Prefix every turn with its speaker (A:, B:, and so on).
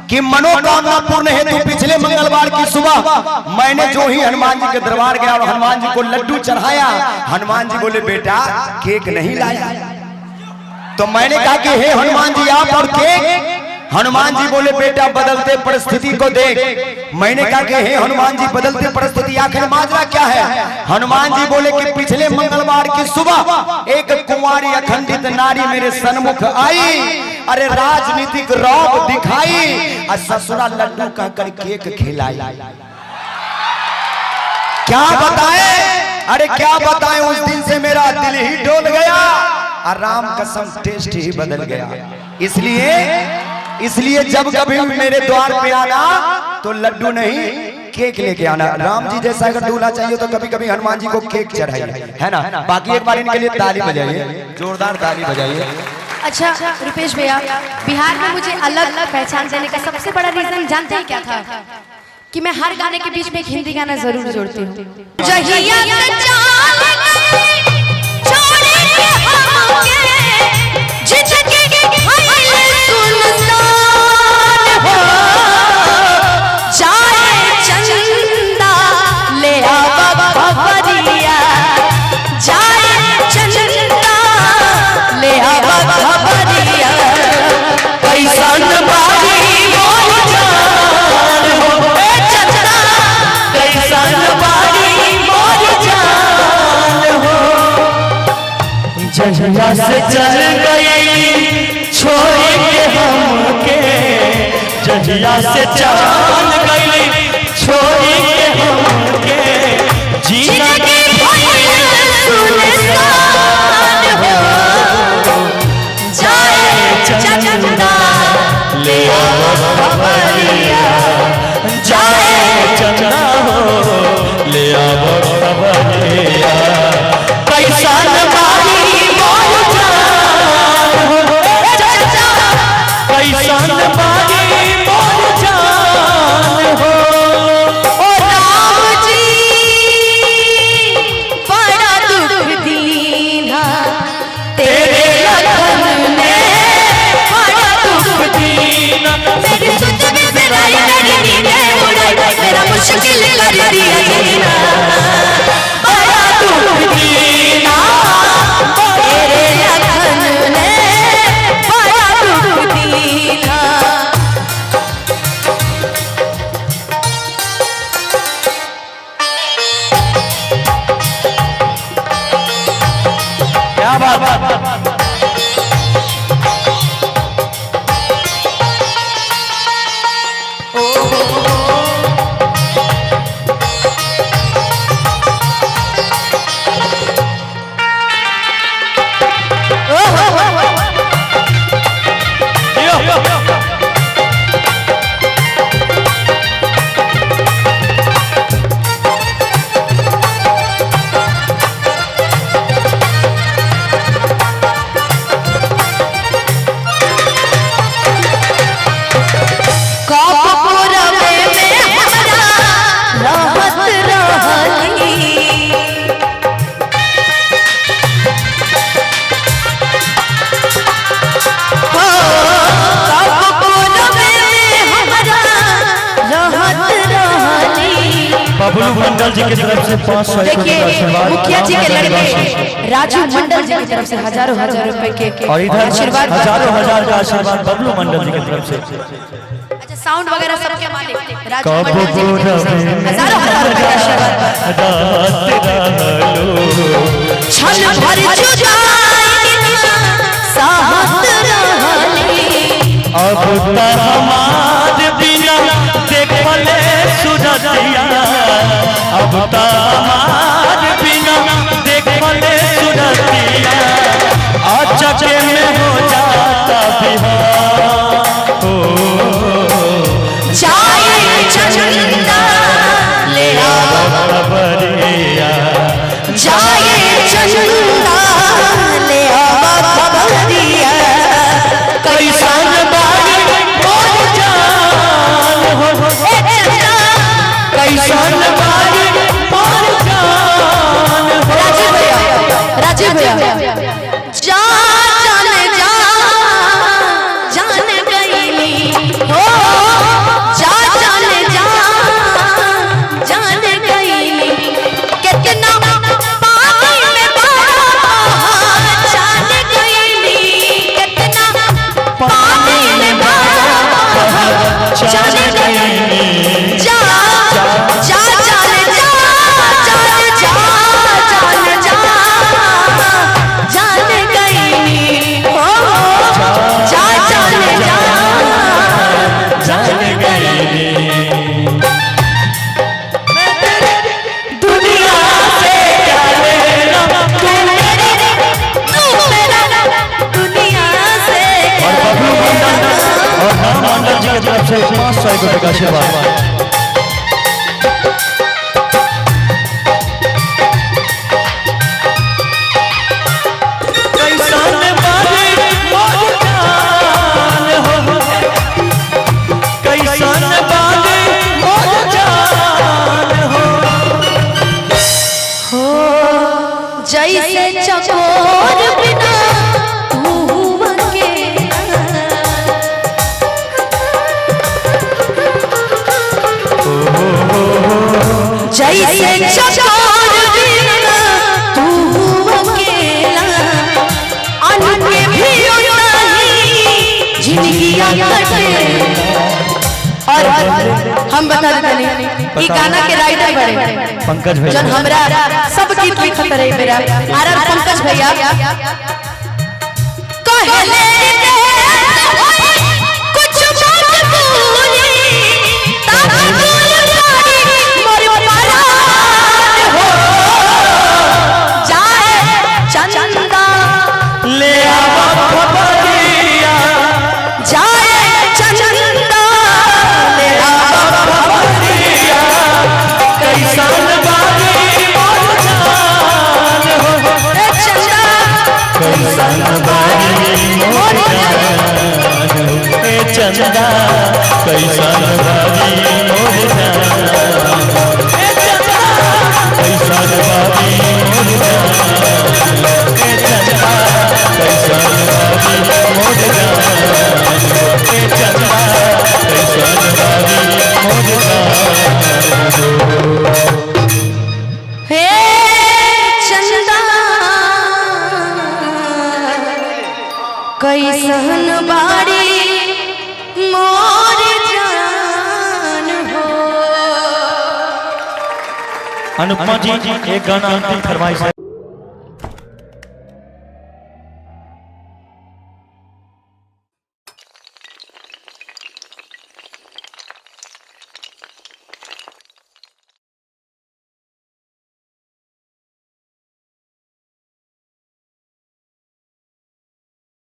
A: कि मनोकामना पूर्ण हेतु पिछले मंगलवार की सुबह मैंने जो ही हनुमान जी के दरबार गया और हनुमान जी को लड्डू चढ़ाया, हनुमान जी बोले बेटा केक नहीं लाया। तो मैंने कहा कि हे हनुमान जी आप और केक? हनुमान जी बोले बेटा बदलते परिस्थिति को देख। मैंने कहा कि हे हनुमान जी बदलते परिस्थिति आखिर माजरा क्या है? हनुमान जी बोले कि पिछले मंगलवार की सुबह एक कुंवारी अखंडित नारी मेरे सन्मुख आई, अरे राजनीतिक रौब दिखाई और ससुरा लड्डू कहकर केक खिलाई। क्या बताए, अरे क्या बताएं, उस दिन से मेरा दिल ही डोल गया और राम कसम टेस्ट ही बदल गया। इसलिए जब कभी मेरे द्वार पे आना तो लड्डू नहीं केक लेके आना। राम जी जैसा अगर दूल्हा चाहिए तो कभी कभी हनुमान जी को केक चढ़ाइए, है ना। बाकी एक बार इनके लिए ताली बजाइए, जोरदार ताली बजाइए।
B: अच्छा रुपेश भैया, बिहार में मुझे अलग अलग पहचान देने का सबसे बड़ा रीजन जानते हैं क्या था? कि मैं हर गाने के बीच में एक हिंदी गाना जरूर जोड़ती हूँ।
C: जहिया से चल गई छोड़ के हमके, जहिया से चल गई छोड़ के हमके, जीना के सुनसान हो जाए चंदा ले आओ खबरिया, जाए चंदा हो ले आओ खबरिया। कैसा बबलू मंडल जी की तरफ से 500
B: मुखिया जी के लड़के राजू मंडल जी की तरफ से हजारों रुपए के
C: और इधर आशीर्वाद हजारों हजार का आशीर्वाद बबलू मंडल जी की तरफ से।
B: अच्छा साउंड वगैरह सबके मालिक राजू मंडल जी की तरफ से हजारों रुपए का आशीर्वाद। छल भर जुदाई साहत रहली
C: अब त हमार बिना देखले सुरतिया, अब त हमार बिना देखले सुरतिया, अचके में हो जाता बिहार हो
B: जाए चंदा ले आओ
C: खबरिया,
B: जाए चंदा ले आओ खबरिया।
C: कैसन बारी मोर जान हो, कैसन बारी मोर जान हो।
B: राजीव भैया जा
C: तरफ से 500 रुपए का आशीर्वाद।
B: जैसे चकोर बिना तू अकेला, जैसे चकोर बिना तू अकेला, अनके भी नहीं जिंदगियां कटे। और हम बता देते कि गाना के राइटर बड़े
C: पंकज भैया,
B: जन हमरा सब गीत लिखत रहे मेरा आर पंकज भैया कहले कुछ बात बोली तब बोल पारी मोर परान हो जाए चंदा
C: ले आवा खबरिया,
B: जाए चंदा ले आवा खबरिया,
C: कैसन बारी मोर जान हो,
B: चंदा
C: कैसन बारी मोर जान हो, ए चंदा कैसन बारी मोर जान हो, ए चंदा कैसन बारी मोर जान हो, ए चंदा कैसन बारी मोर जान हो, ए चंदा कैसन बारी मोर जान हो।
B: हे चंदा कैसन बाड़ी मोर जान हो।
C: अनुपमा जी एक गाना अंतिम फरमाइश है।